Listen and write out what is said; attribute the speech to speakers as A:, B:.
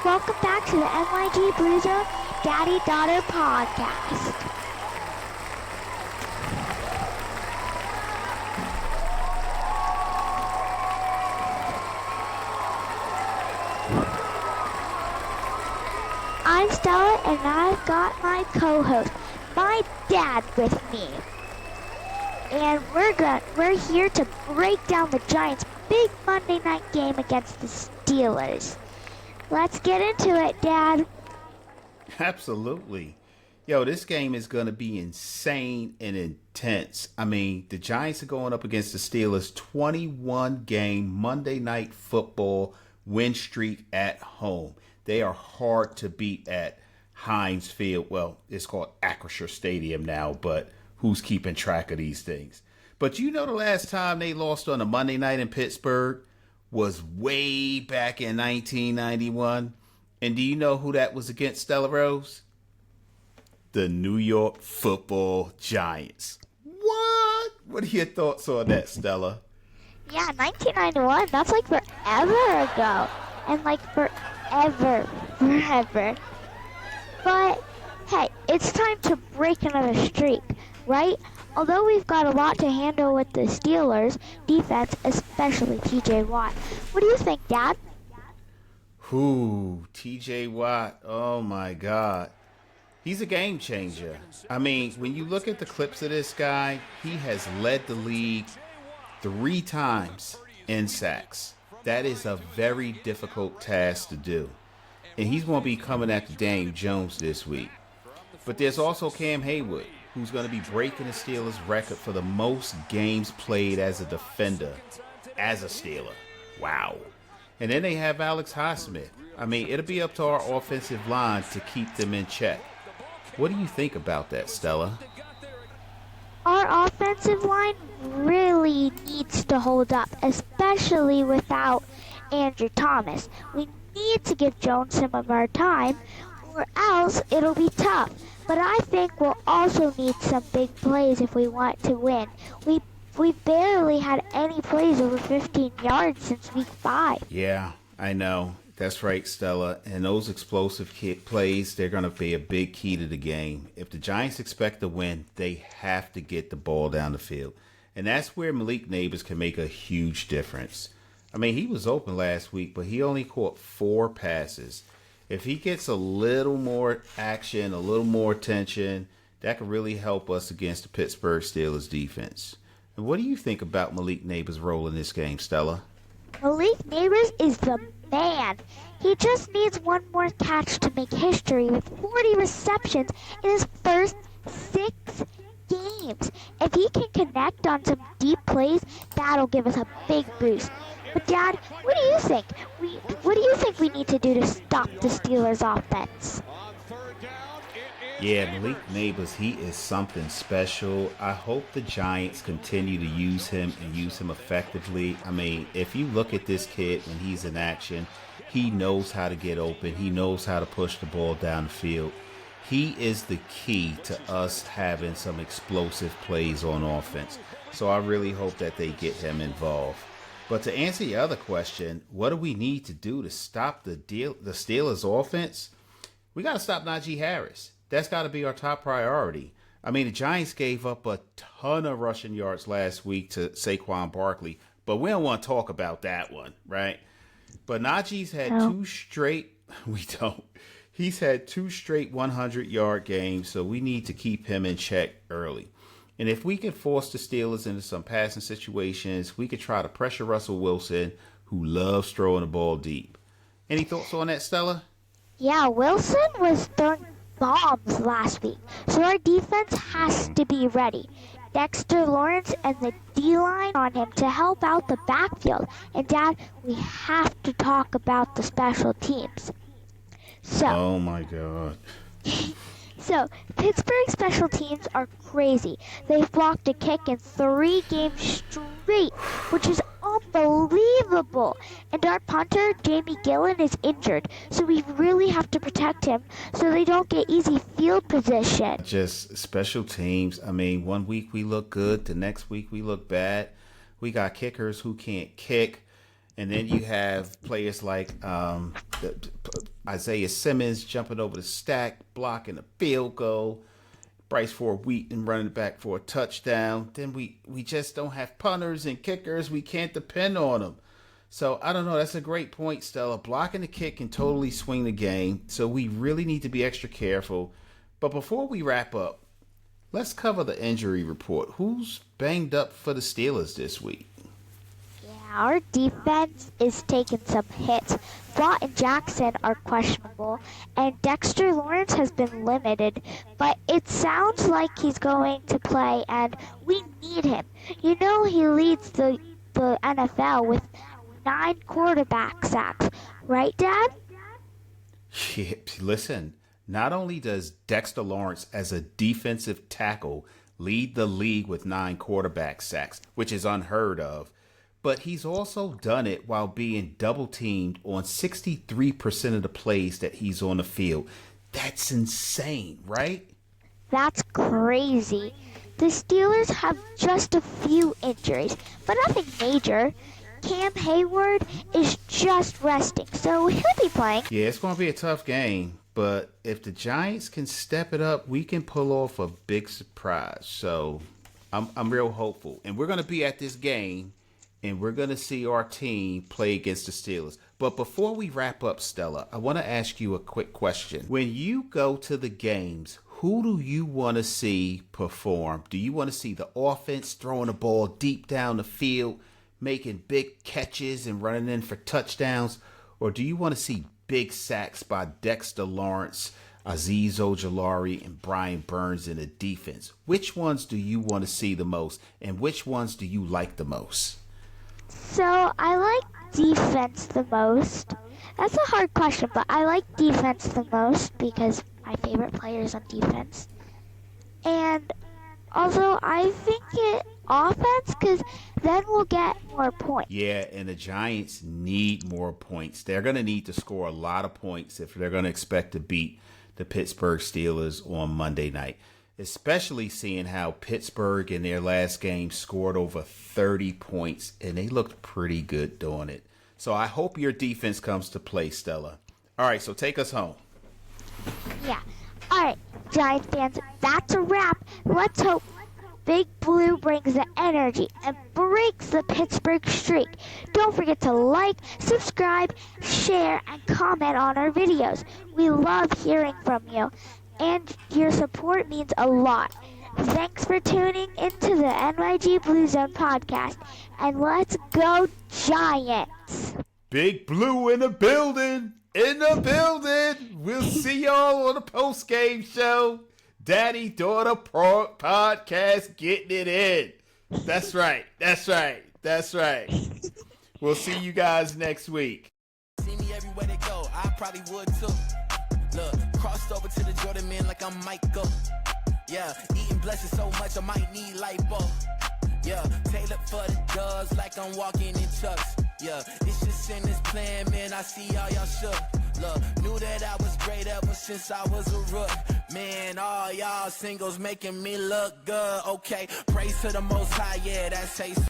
A: welcome back to the NYG Bruiser Daddy-Daughter Podcast. I'm Stella, and I've got my co-host, my dad, with me. And we're here to break down the Giants' big Monday night game against the Steelers. Let's get into it, Dad.
B: Absolutely. Yo, this game is going to be insane and intense. I mean, the Giants are going up against the Steelers' 21-game Monday Night Football win streak at home. They are hard to beat at Heinz Field. Well, it's called Acrisure Stadium now, but who's keeping track of these things? But you know the last time they lost on a Monday night in Pittsburgh was way back in 1991. And do you know who that was against, Stella-Rose? The New York Football Giants. What? What are your thoughts on that, Stella?
A: Yeah, 1991, that's like forever ago. And like forever. But, hey, it's time to break another streak, right? Although we've got a lot to handle with the Steelers defense, especially TJ Watt. What do you think, Dad?
B: TJ Watt. Oh, my God. He's a game changer. I mean, when you look at the clips of this guy, he has led the league 3 times in sacks. That is a very difficult task to do. And he's going to be coming after Daniel Jones this week. But there's also Cam Haywood, who's going to be breaking the Steelers' record for the most games played as a defender, as a Steeler. Wow. And then they have Alex Highsmith. I mean, it'll be up to our offensive line to keep them in check. What do you think about that, Stella?
A: Our offensive line really needs to hold up, especially without Andrew Thomas. We need to give Jones some of our time, or else it'll be tough. But I think we'll also need some big plays if we want to win. We barely had any plays over 15 yards since week 5.
B: Yeah, I know. That's right, Stella. And those explosive plays, they're going to be a big key to the game. If the Giants expect to win, they have to get the ball down the field. And that's where Malik Nabers can make a huge difference. I mean, he was open last week, but he only caught 4 passes. If he gets a little more action, a little more attention, that could really help us against the Pittsburgh Steelers defense. And what do you think about Malik Nabers' role in this game, Stella?
A: Malik Nabers is the man. He just needs one more catch to make history with 40 receptions in his first 6 games. If he can connect on some deep plays, that'll give us a big boost. But Dad, what do you think? What do you think we need to do to stop the Steelers' offense?
B: Yeah, Malik Nabers, he is something special. I hope the Giants continue to use him and use him effectively. I mean, if you look at this kid when he's in action, he knows how to get open. He knows how to push the ball down the field. He is the key to us having some explosive plays on offense. So I really hope that they get him involved. But to answer your other question, what do we need to do to stop the Steelers' offense? We got to stop Najee Harris. That's got to be our top priority. I mean, the Giants gave up a ton of rushing yards last week to Saquon Barkley, but we don't want to talk about that one, right? But Najee's had 2 straight, we don't. He's had 2 straight 100-yard games, so we need to keep him in check early. And if we can force the Steelers into some passing situations, we could try to pressure Russell Wilson, who loves throwing the ball deep. Any thoughts on that, Stella?
A: Yeah, Wilson was throwing bombs last week, so our defense has to be ready. Dexter Lawrence and the D-line on him to help out the backfield. And Dad, we have to talk about the special teams.
B: Oh my God.
A: So, Pittsburgh special teams are crazy. They've blocked a kick in 3 games straight, which is unbelievable. And our punter, Jamie Gillen, is injured, so we really have to protect him so they don't get easy field position.
B: Just special teams. I mean, one week we look good, the next week we look bad. We got kickers who can't kick. And then you have players like Isaiah Simmons jumping over the stack, blocking a field goal. Bryce Ford Wheaton running back for a touchdown. Then we just don't have punters and kickers. We can't depend on them. So I don't know. That's a great point, Stella. Blocking the kick can totally swing the game. So we really need to be extra careful. But before we wrap up, let's cover the injury report. Who's banged up for the Steelers this week?
A: Our defense is taking some hits. Vaught and Jackson are questionable, and Dexter Lawrence has been limited, but it sounds like he's going to play, and we need him. You know he leads the NFL with 9 quarterback sacks, right, Dad?
B: Yeah, listen, not only does Dexter Lawrence as a defensive tackle lead the league with 9 quarterback sacks, which is unheard of, but he's also done it while being double teamed on 63% of the plays that he's on the field. That's insane, right?
A: That's crazy. The Steelers have just a few injuries, but nothing major. Cam Hayward is just resting, so he'll be playing.
B: Yeah, it's going to be a tough game, but if the Giants can step it up, we can pull off a big surprise. So I'm real hopeful. And we're going to be at this game, and we're going to see our team play against the Steelers. But before we wrap up, Stella, I want to ask you a quick question. When you go to the games, who do you want to see perform? Do you want to see the offense throwing the ball deep down the field, making big catches and running in for touchdowns? Or do you want to see big sacks by Dexter Lawrence, Azeez Ojulari, and Brian Burns in the defense? Which ones do you want to see the most, and which ones do you like the most?
A: So I like defense the most. That's a hard question, but I like defense the most because my favorite player is on defense. And also I think it offense because then we'll get more points.
B: Yeah, and the Giants need more points. They're going to need to score a lot of points if they're going to expect to beat the Pittsburgh Steelers on Monday night, especially seeing how Pittsburgh in their last game scored over 30 points, and they looked pretty good doing it. So I hope your defense comes to play, Stella. All right, so take us home.
A: Yeah. All right, Giants fans, that's a wrap. Let's hope Big Blue brings the energy and breaks the Pittsburgh streak. Don't forget to like, subscribe, share, and comment on our videos. We love hearing from you, and your support means a lot. Thanks for tuning into the NYG Blue Zone podcast, and let's go Giants!
B: Big Blue in the building! In the building! We'll see y'all on the post-game show. Daddy-daughter podcast getting it in. That's right. That's right. That's right. We'll see you guys next week.
C: See me everywhere they go, I probably would too. Look, crossed over to the Jordan man like I'm Michael. Yeah, eating blessings so much I might need lipo. Yeah, tailored for the dogs like I'm walking in chucks. Yeah, it's just in this plan, man, I see all y'all shook. Look, knew that I was great ever since I was a rook. Man, all y'all singles making me look good. Okay, praise to the Most High, yeah, that's